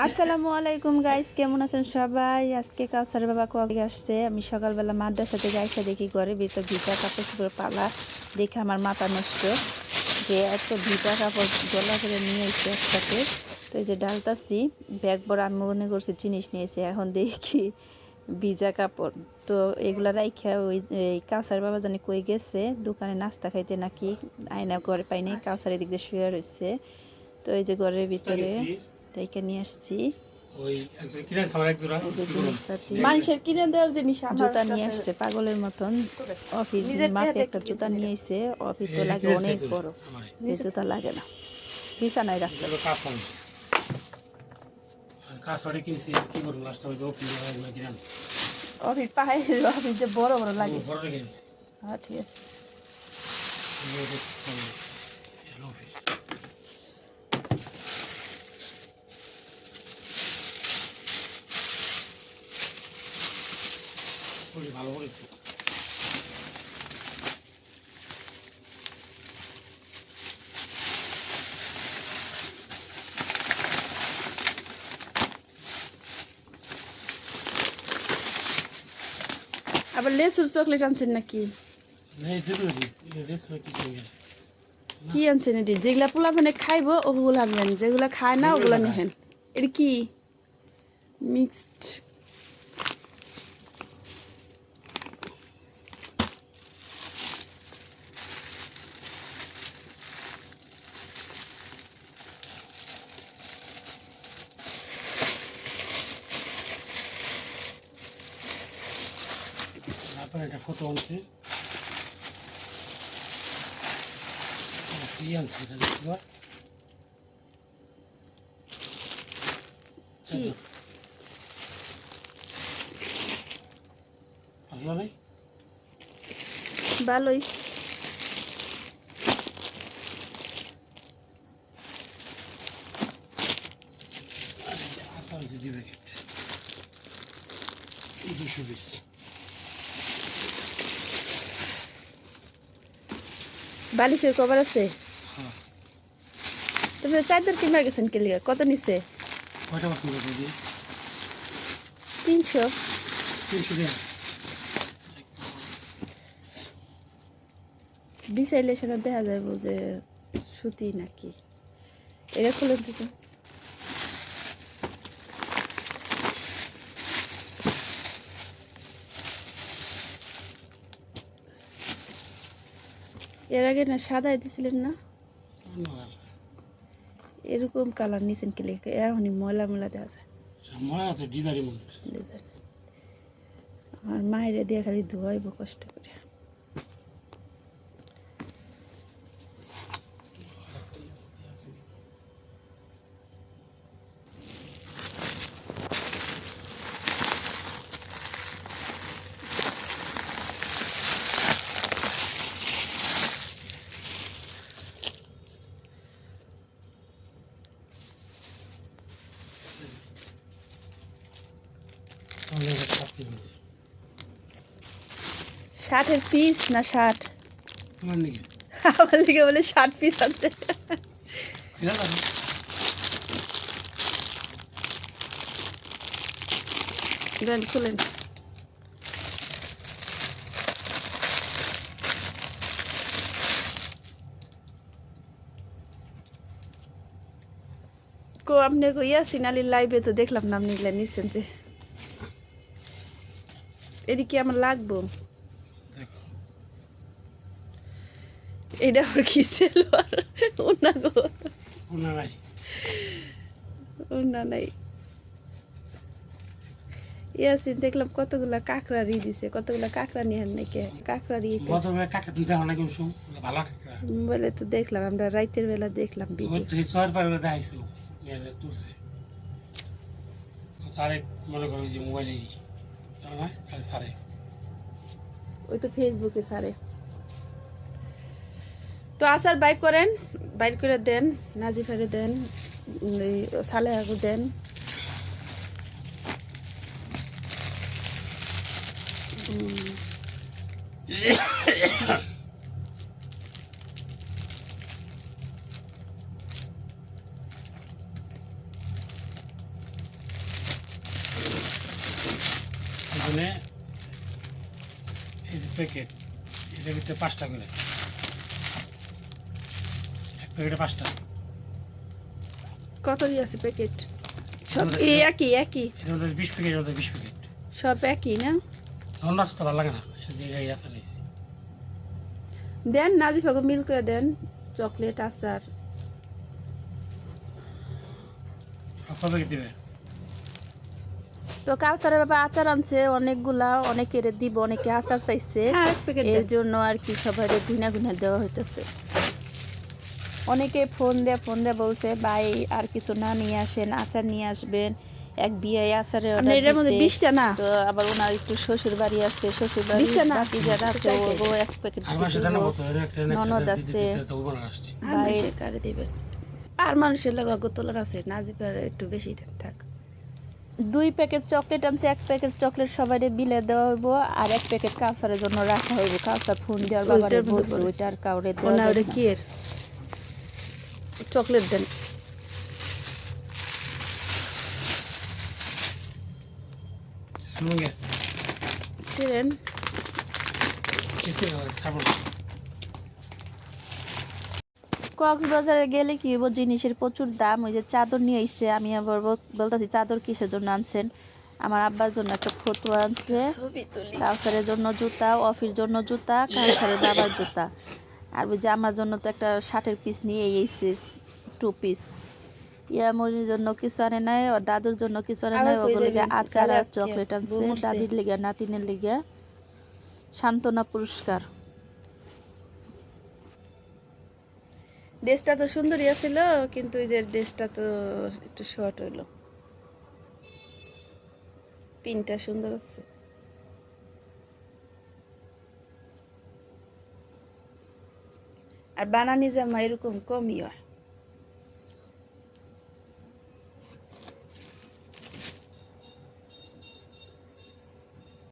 আসসালামু আলাইকুম গাইস, কেমন আছেন সবাই? আজকে কাউসার বাবা কবে আসছে? আমি সকালবেলা মাদ্রাসা থেকে আইসা দেখি ঘরে ভিতর ভিজা কাপড় চোপড় পালা দেখে আমার মাথা নষ্ট যে এত ভিজা কাপড় গলা করে নিয়ে এসে একসাথে। তো এই যে ডালতাছি ব্যাগ বড়, আমি মনে করছি জিনিস নিয়েছে, এখন দেখি ভিজা কাপড়। তো এগুলা রাইখা ওই কাউসার বাবা জানি কই গেছে, দোকানে নাস্তা খাইতে নাকি, আয়না ঘরে পাইনি, কাউসার এদিক দিয়ে শুয়ে রয়েছে। তো এই যে ঘরের ভিতরে তাইকে নিয়ে আসছি মানুষের কিনে দেওয়ার জিনিস জুতা নিয়ে আসছে পাগলের মতন। অফিস মাকে একটা জুতা নিয়ে এসে, অফিস তো লাগে অনেক বড়, এই জুতা লাগে না, বিছানায় রাখতে অফিস পাহাড় অফিস যে বড় বড় লাগে। হ্যাঁ ঠিক আছে। ভালো করে আবার লেসুর চকলেট আনছেন নাকি? কি আনছেন এটি? যেগুলা পোলা মানে খাইবো ওগুলো আনবেন, যেগুলা খায় না ওগুলা নেবেন। এটা কি মিক্সড? একটা ফটো আনছে, কি আনছে এটা দেখতে পার আসলে নাই ভালোই। আসা হয়েছে 2 প্যাকেট 220। বালিশের কভার আছে? তুমি চাদর কিনবার গেছেন কে লিগা? কত নিছে? কয়টা পছন্দ করবি? 300। 300 টাকা। বিছাইলে সেটা দেখা যাবে যে সুতি নাকি। এটা খুলেন তো। এর আগে না সাদা দিছিলেন না? এরকম কালার নিছেন কি লেখা? এখনই ময়লা ময়লা দেওয়া যায়। আমার মায়ের দিয়ে খালি ধোয়াইব কষ্ট করে। ষাটের পিস না 60? আমার লিগে বলে 60 পিস আছে। খুলেন। আপনি ইয়াসিন আলীর লাইভে তো দেখলাম না আপনি এগুলা নিচ্ছেন যে, এটি কি আমার লাগবো? এটা আবার কি সেলোয়ার? ওনা গো, ওনা নাই। ইয়াসিন দেখলাম কতগুলা কাঁকড়া রি দিছে, কতগুলা কাঁকড়া নিয়ে নাকি কাঁকড়া রি বলে তো দেখলাম, আমরা রাইতের বেলা দেখলাম ওই তো ফেসবুকে সারে। তো আসার বাইক করেন, বাইর করে দেন, নাজিফারে দেন, সালেহাকে দেন। এখানে এই যে প্যাকেট, এটার ভিতরে 5টা করে, এক প্যাকেটে 5টা। কত দিয়ে আছে প্যাকেট? সব একই একই, এর মধ্যে 20 প্যাকেট, এর মধ্যে 20 প্যাকেট। সব একই না? অন্য তো ভালো লাগে না, এই যে এই আছে নিয়েছি। দেন নাজিফাকে মিল করে দেন, চকলেট আচার। কত প্যাকেট দিবে? তো কাউসারের বাবা আচার আনছে অনেকগুলা, অনেকের দিব, অনেকে আচার চাইছে, হ্যাঁ, এক প্যাকেট এর দেন। জন্য আর কি সবাই গুনা গুনা দেওয়া হইতেছে। অনেকে ফোন দিয়ে বলছে ভাই আর কিছু না নিয়ে আসেন, আচার নিয়ে আসবেন। এক বিয়ে আচারের আপনি অর্ডার এটার মধ্যে দিছে। 20টা না? তো আবার ওনার একটু শ্বশুর বাড়ি আছে, শ্বশুর বাড়ি 20টা না? বাকি যারা আছে চাইতে। ও এক প্যাকেট আর মাসে জানা কত? এর একটা ননদ আছে। তো উপরে আসছে। আর মানুষের কারে দিবেন? আর মানুষের লাগে গোতলার আছে, নাজিফার একটু বেশি দেন থাক। 2 প্যাকেট চকলেট আনছে, 1 প্যাকেট চকলেট সবাই বিলে দেওয়া হইব, আর 1 প্যাকেট কাউসারের জন্য রাখা হইব। কাউসার ফোন দেওয়ার বাবারে ওইটার মধ্যে বলছে পড়ে। ওইটা আর কাউরে দেওয়া ওনা যাবে ওটা না। কি এর? চকলেট দেন। শুনুন গে, ছিলেন এসে সাবন। কক্সবাজারে গেলে কি হইব, জিনিসের প্রচুর দাম। ওই যে চাদর নিয়ে আইছে, আমি আবার বলতেছি চাদর কিসের জন্য আনছেন। আমার আব্বার জন্য একটা ফতুয়া আনছে, ছবি তুলি। কাউসারের জন্য জুতা, অফির জন্য জুতা, কাউসারের বাবার জুতা। আর ওই যে আমার জন্য তো একটা শার্টের পিস নিয়ে এসেছে, 2 পিস। ইয়ামরির জন্য কিছু আনে নাই, ওর দাদুর জন্য কিছু আনে নাই, আবার কই ওগুলো লিগে যাবেন? আচার আর কালার কি? চকলেট আনছে, বউ মরছে? দাদির লিগে, নাতিনের লিগে সান্ত্বনা পুরস্কার। ড্রেসটা তো সুন্দরই ছিল, কিন্তু এই যে ড্রেসটা তো একটু শর্ট হইলো। পিনটা সুন্দর আছে। আর বানানি জামা এরকম কমই হয়।